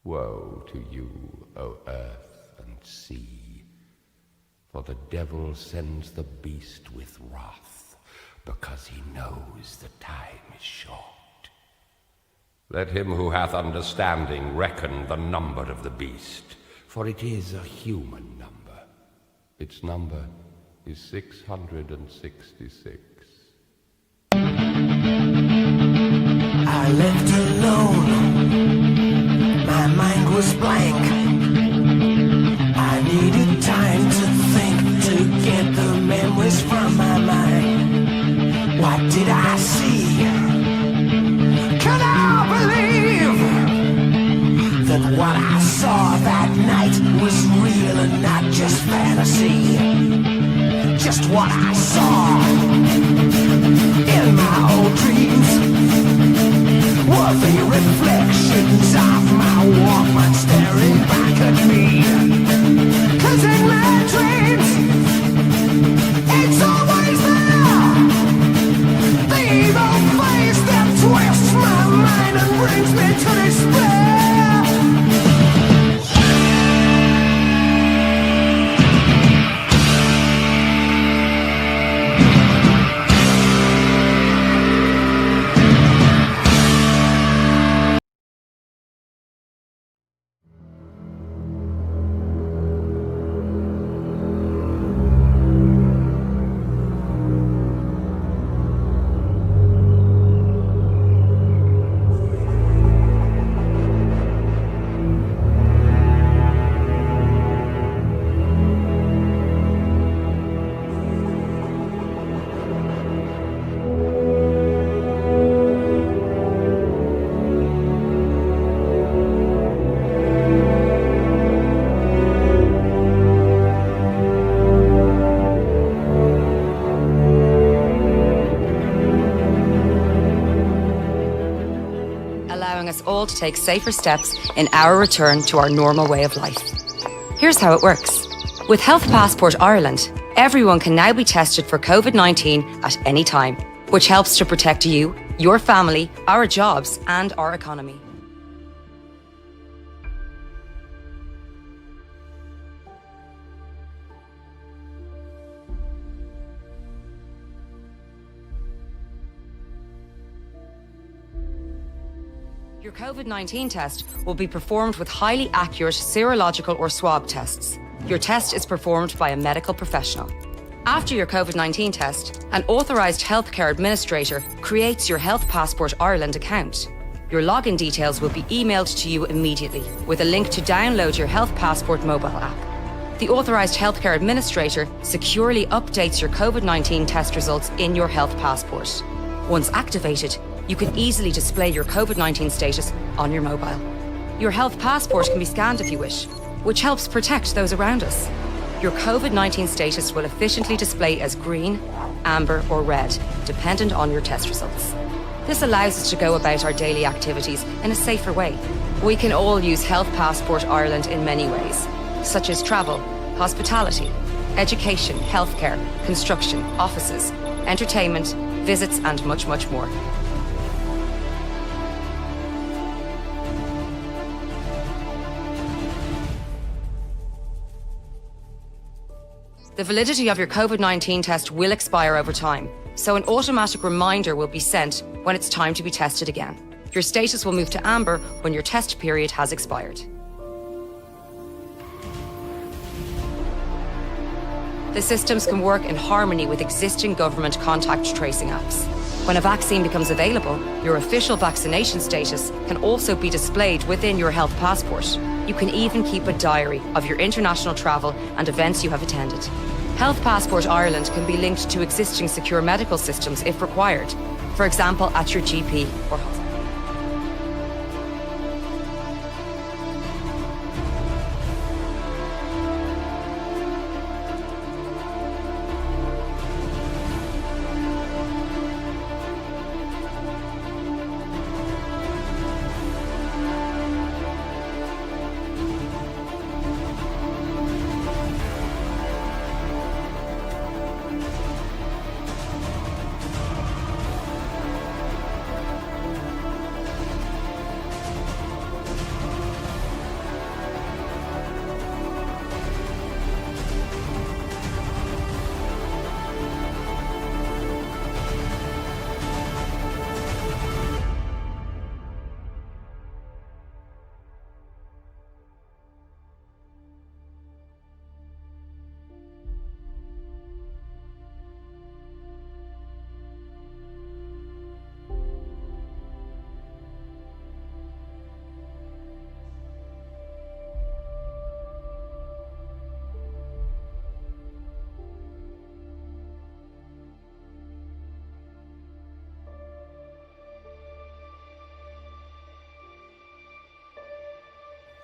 Woe to you, O earth and sea, for the devil sends the beast with wrath, because he knows the time is short. Let him who hath understanding reckon the number of the beast, for it is a human number. Its number is 666. I left alone, my mind was blank. I needed time to think, to get the memories from my mind. What did I see? Can I believe that what I saw that night was real and not just fantasy? Just what I saw in my old dreams were the reflections of my Walkman staring back at me. 'Cause in my dreams, it's always there, the evil face that twists my mind and brings me to despair. All to take safer steps in our return to our normal way of life. Here's how it works. With Health Passport Ireland, everyone can now be tested for COVID-19 at any time, which helps to protect you, your family, our jobs, and our economy. Your COVID-19 test will be performed with highly accurate serological or swab tests. Your test is performed by a medical professional. After your COVID-19 test, an authorised healthcare administrator creates your Health Passport Ireland account. Your login details will be emailed to you immediately with a link to download your Health Passport mobile app. The authorised healthcare administrator securely updates your COVID-19 test results in your Health Passport. Once activated, you can easily display your COVID-19 status on your mobile. Your Health Passport can be scanned if you wish, which helps protect those around us. Your COVID-19 status will efficiently display as green, amber or red, dependent on your test results. This allows us to go about our daily activities in a safer way. We can all use Health Passport Ireland in many ways, such as travel, hospitality, education, healthcare, construction, offices, entertainment, visits and much, much more. The validity of your COVID-19 test will expire over time, so an automatic reminder will be sent when it's time to be tested again. Your status will move to amber when your test period has expired. The systems can work in harmony with existing government contact tracing apps. When a vaccine becomes available, your official vaccination status can also be displayed within your Health Passport. You can even keep a diary of your international travel and events you have attended. Health Passport Ireland can be linked to existing secure medical systems if required, for example at your GP or hospital.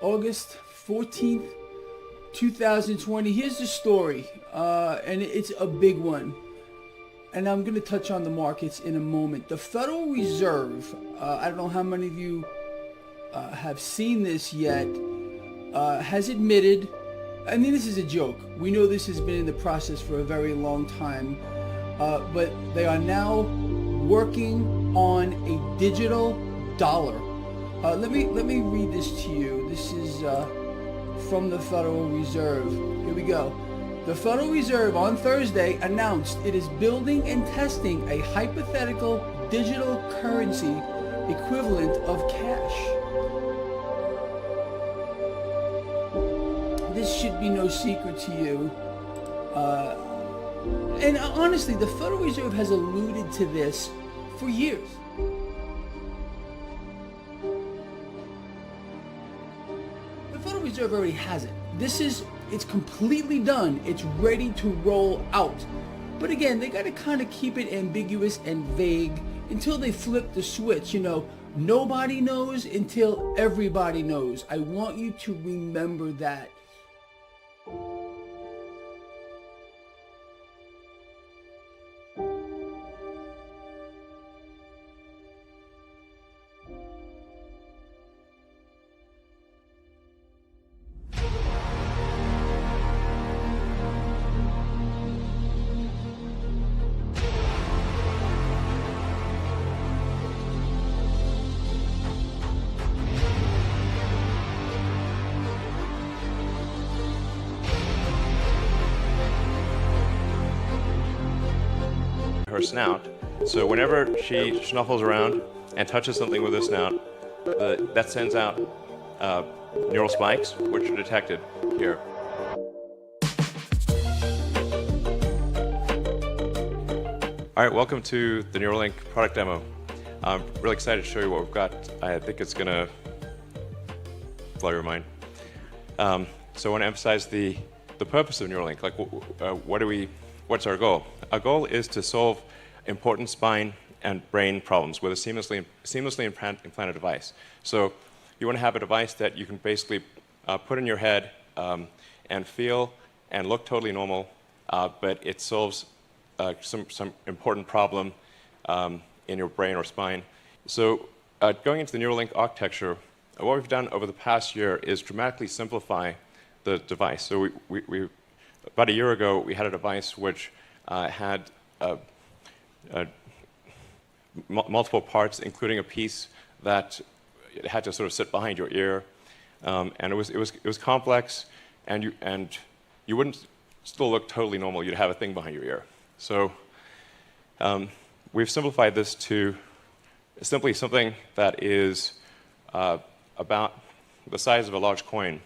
August 14th, 2020. Here's the story, and it's a big one. And I'm going to touch on the markets in a moment. The Federal Reserve, I don't know how many of you have seen this yet, has admitted, I mean, this is a joke. We know this has been in the process for a very long time, but they are now working on a digital dollar. Let me read this to you. This is from the Federal Reserve. Here we go. The Federal Reserve on Thursday announced it is building and testing a hypothetical digital currency equivalent of cash. This should be no secret to you. And honestly, the Federal Reserve has alluded to this for years. The Federal Reserve already has it. It's completely done. It's ready to roll out. But again, they got to kind of keep it ambiguous and vague until they flip the switch. You know, nobody knows until everybody knows. I want you to remember that. Her snout, so whenever she snuffles around and touches something with her snout, that sends out neural spikes, which are detected here. All right, welcome to the Neuralink product demo. I'm really excited to show you what we've got. I think it's going to blow your mind. So I want to emphasize the purpose of Neuralink. Like, what's our goal? Our goal is to solve important spine and brain problems with a seamlessly implanted device. So you want to have a device that you can basically put in your head and feel and look totally normal, but it solves some important problem in your brain or spine. So going into the Neuralink architecture, what we've done over the past year is dramatically simplify the device. So we about a year ago, we had a device which had multiple parts, including a piece that had to sort of sit behind your ear, and it was complex, and you wouldn't still look totally normal. You'd have a thing behind your ear. So we've simplified this to simply something that is about the size of a large coin,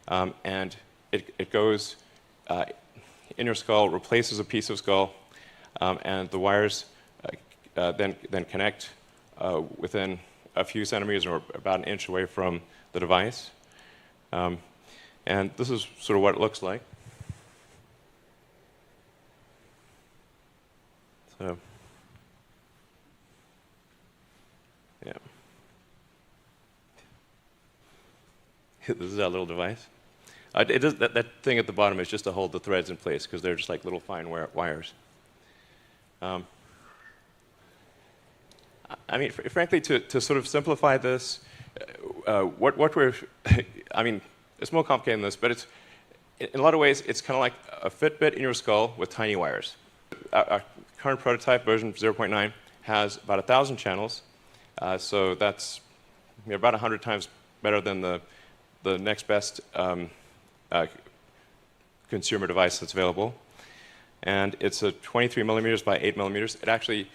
and it goes in your skull, replaces a piece of skull, and the wires then connect within a few centimeters or about an inch away from the device. And this is sort of what it looks like. So, yeah. This is our little device. That thing at the bottom is just to hold the threads in place because they're just like little fine wires. I mean, frankly, to sort of simplify this, what we're, I mean, it's more complicated than this, but it's, in a lot of ways, it's kind of like a Fitbit in your skull with tiny wires. Our current prototype, version 0.9, has about 1,000 channels, so that's about 100 times better than the next best consumer device that's available. And it's a 23 millimeters by 8 millimeters. It actually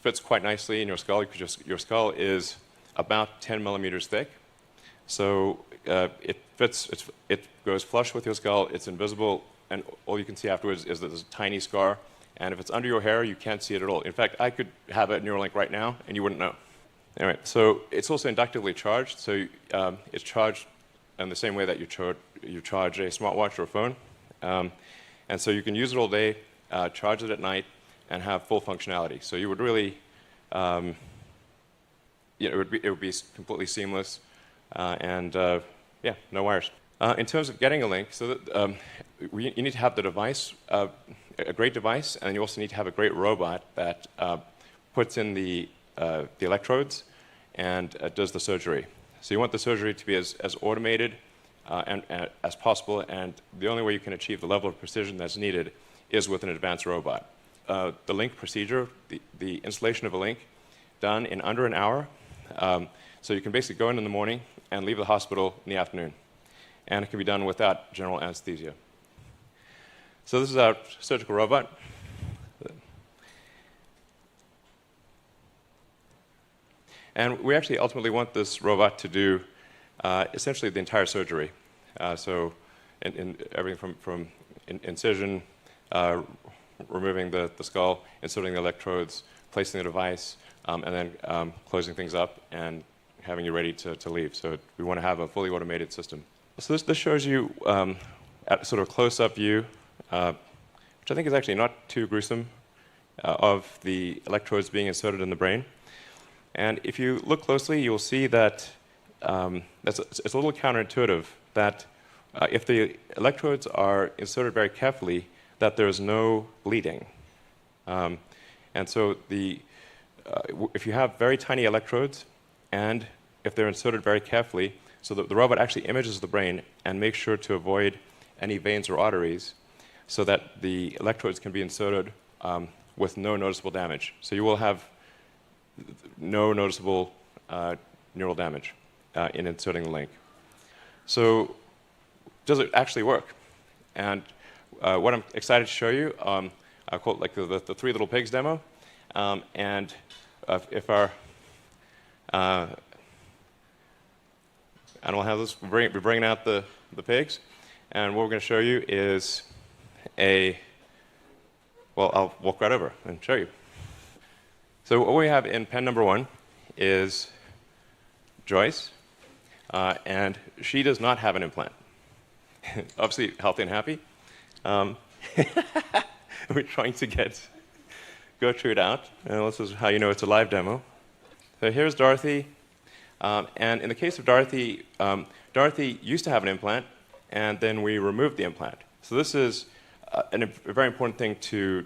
fits quite nicely in your skull because your skull is about 10 millimeters thick. So it fits, it goes flush with your skull, it's invisible, and all you can see afterwards is that there's a tiny scar. And if it's under your hair, you can't see it at all. In fact, I could have a Neuralink right now, and you wouldn't know. Anyway, so it's also inductively charged. So it's charged in the same way that you charge a smartwatch or a phone. And so you can use it all day, charge it at night, and have full functionality. So you would really, it would be completely seamless, and Yeah, no wires. In terms of getting a link, so that, you need to have the device, a great device, and you also need to have a great robot that puts in the electrodes and does the surgery. So you want the surgery to be as automated and as possible, and the only way you can achieve the level of precision that's needed is with an advanced robot. The link procedure, the installation of a link, done in under an hour. So you can basically go in the morning and leave the hospital in the afternoon. And it can be done without general anesthesia. So this is our surgical robot. And we actually ultimately want this robot to do essentially the entire surgery. So in everything from incision, removing the skull, inserting the electrodes, placing the device, and then closing things up and having you ready to leave. So we want to have a fully automated system. So this shows you at sort of close-up view, which I think is actually not too gruesome, of the electrodes being inserted in the brain. And if you look closely, you'll see that it's a little counterintuitive that if the electrodes are inserted very carefully, that there's no bleeding. And so if you have very tiny electrodes, and if they're inserted very carefully, so that the robot actually images the brain and makes sure to avoid any veins or arteries, so that the electrodes can be inserted with no noticeable damage. So you will have no noticeable neural damage in inserting the link. So does it actually work? And what I'm excited to show you, I call it like the Three Little Pigs demo. And if our animal handlers, we're bringing out the pigs. And what we're going to show you is well, I'll walk right over and show you. So what we have in pen number 1 is Joyce, and she does not have an implant. Obviously healthy and happy. We're trying to get Gertrude out, and this is how you know it's a live demo. So here's Dorothy, and in the case of Dorothy, Dorothy used to have an implant, and then we removed the implant. So this is a very important thing to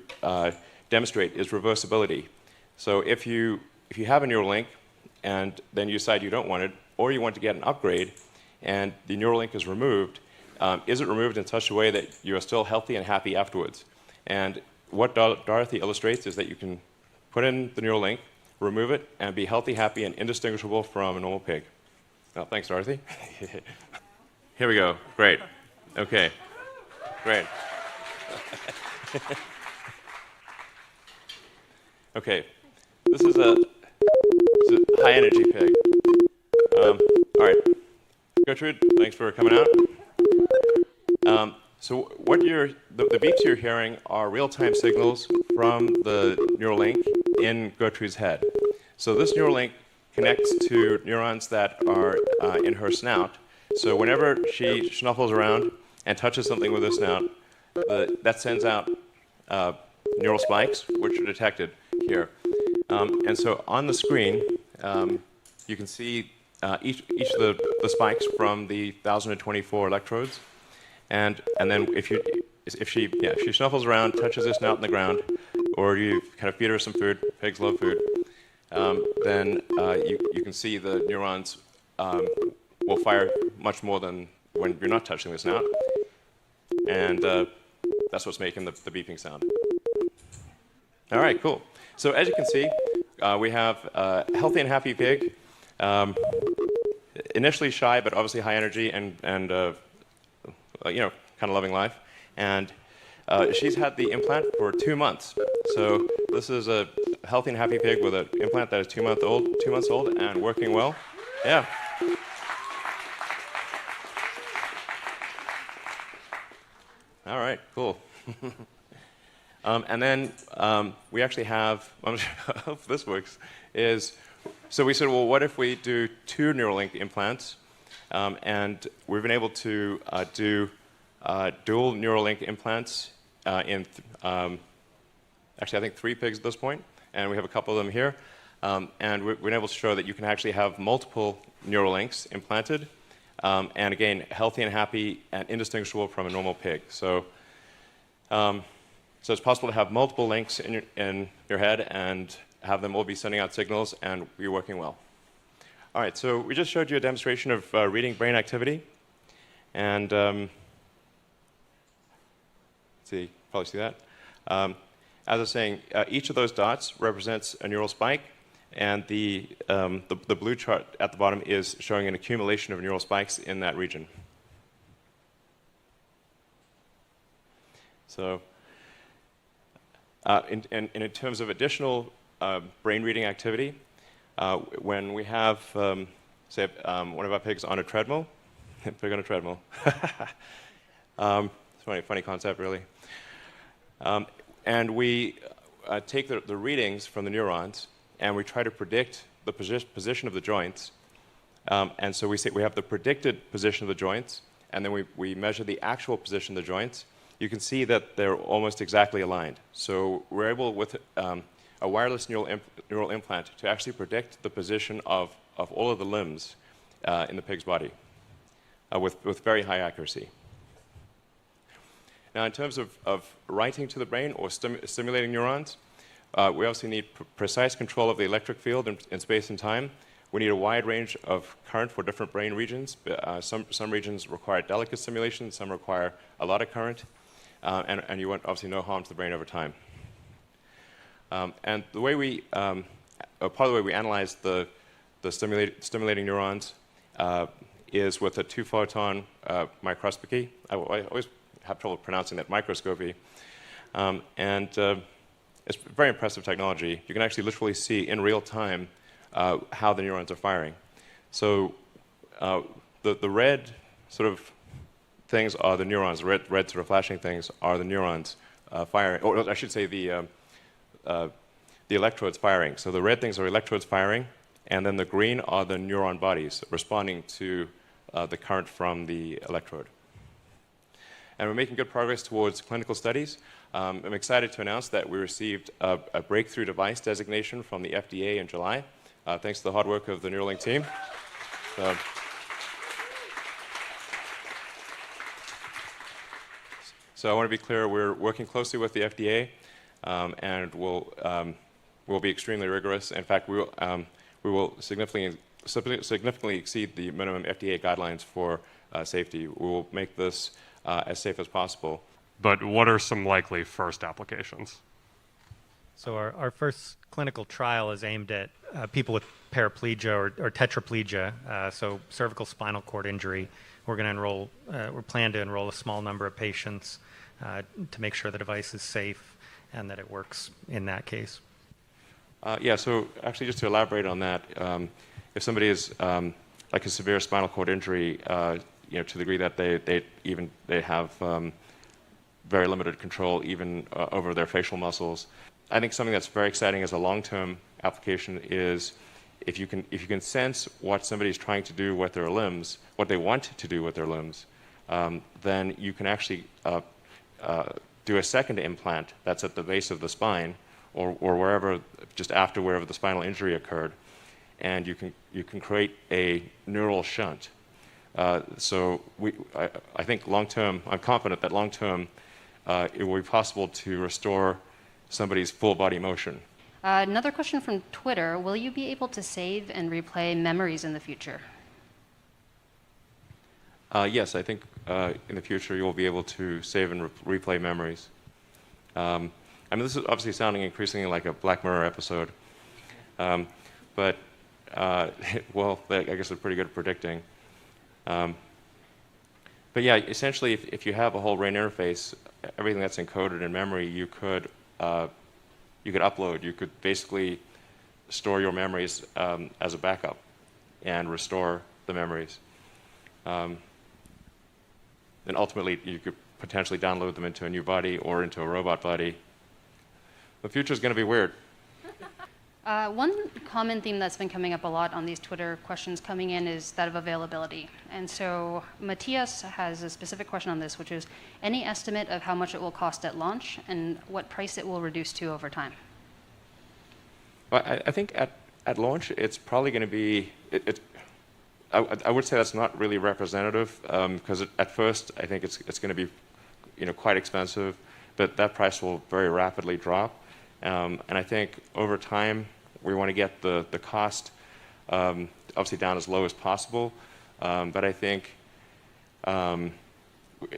demonstrate is reversibility. So if you have a Neuralink and then you decide you don't want it, or you want to get an upgrade, and the Neuralink is removed, is it removed in such a way that you are still healthy and happy afterwards? And what Dorothy illustrates is that you can put in the Neuralink, remove it, and be healthy, happy, and indistinguishable from a normal pig. Oh, thanks, Dorothy. Here we go. Great. Okay. Great. Okay. This is a high-energy pig. All right. Gertrude, thanks for coming out. So what the beeps you're hearing are real-time signals from the Neuralink in Gertrude's head. So this Neuralink connects to neurons that are in her snout. So whenever she snuffles around and touches something with her snout, that sends out neural spikes, which are detected here. And so on the screen, you can see each of the spikes from the 1,024 electrodes. And then if she snuffles around, touches her snout in the ground, or you kind of feed her some food, pigs love food, then you can see the neurons will fire much more than when you're not touching the snout. And that's what's making the beeping sound. All right, cool. So as you can see, we have a healthy and happy pig, initially shy, but obviously high energy and you know, kind of loving life. And she's had the implant for 2 months. So this is a healthy and happy pig with an implant that is 2 months old and working well. Yeah. All right, cool. And then we actually have, I hope this works, so we said, well, what if we do 2 Neuralink implants? And we've been able to do dual Neuralink implants in, actually I think 3 pigs at this point, and we have a couple of them here. And we've been able to show that you can actually have multiple Neuralinks implanted and again, healthy and happy and indistinguishable from a normal pig. So it's possible to have multiple links in your head and have them all be sending out signals and be working well. All right, so we just showed you a demonstration of reading brain activity. And probably see that. As I was saying, each of those dots represents a neural spike, and the blue chart at the bottom is showing an accumulation of neural spikes in that region. So in terms of additional brain reading activity, when we have, say, one of our pigs on a treadmill, pig on a treadmill. It's a funny concept, really. And we take the readings from the neurons, and we try to predict the position of the joints. And so we have the predicted position of the joints, and then we measure the actual position of the joints. You can see that they're almost exactly aligned. So we're able, with a wireless neural implant, to actually predict the position of all of the limbs in the pig's body with very high accuracy. Now, in terms of writing to the brain or stimulating neurons, we also need precise control of the electric field in space and time. We need a wide range of current for different brain regions. Some regions require delicate stimulation, some require a lot of current, and you want obviously no harm to the brain over time. And the way part of the way we analyze the stimulating neurons is with a 2-photon microscopy. I always have trouble pronouncing that, microscopy. And it's very impressive technology. You can actually literally see in real time how the neurons are firing. So the red sort of things are the neurons. The red sort of flashing things are the neurons firing, or I should say the electrodes firing. So the red things are electrodes firing, and then the green are the neuron bodies responding to the current from the electrode. And we're making good progress towards clinical studies. I'm excited to announce that we received a breakthrough device designation from the FDA in July, thanks to the hard work of the Neuralink team. So I want to be clear, we're working closely with the FDA, and we'll be extremely rigorous. In fact, we will significantly exceed the minimum FDA guidelines for safety. We will make this as safe as possible. But what are some likely first applications? So our first clinical trial is aimed at people with paraplegia or tetraplegia, so cervical spinal cord injury. We're going to enroll, we plan to enroll a small number of patients to make sure the device is safe and that it works in that case. Yeah, so actually just to elaborate on that, if somebody is like a severe spinal cord injury, to the degree that they have very limited control even over their facial muscles. I think something that's very exciting as a long-term application is if you can sense what somebody's trying to do with their limbs, what they want to do with their limbs, then you can actually do a second implant that's at the base of the spine or wherever, just after wherever the spinal injury occurred, and you can create a neural shunt. So I think long-term, I'm confident that long-term it will be possible to restore somebody's full body motion. Another question from Twitter, will you be able to save and replay memories in the future? Yes, I think in the future you'll be able to save and replay memories. I mean, this is obviously sounding increasingly like a Black Mirror episode, but well, I guess they're pretty good at predicting. But yeah, essentially, if you have a whole brain interface, everything that's encoded in memory, you could upload. You could basically store your memories as a backup and restore the memories. And ultimately, you could potentially download them into a new body or into a robot body. The future is going to be weird. One common theme that's been coming up a lot on these Twitter questions coming in is that of availability. And so Matthias has a specific question on this, which is, any estimate of how much it will cost at launch and what price it will reduce to over time? Well, I think at launch, it's probably going to be, I would say that's not really representative because at first I think it's going to be quite expensive, but that price will very rapidly drop. And I think over time we want to get the cost obviously down as low as possible. But I think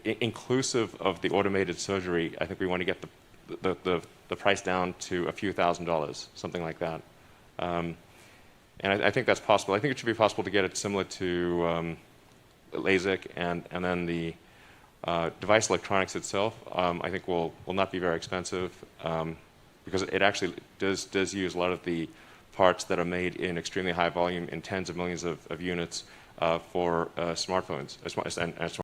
inclusive of the automated surgery, I think we want to get the price down to a few $1,000s, something like that. And I think that's possible. I think it should be possible to get it similar to LASIK, and then the device electronics itself, I think will not be very expensive because it actually does use a lot of the parts that are made in extremely high volume in tens of millions of units for smartphones and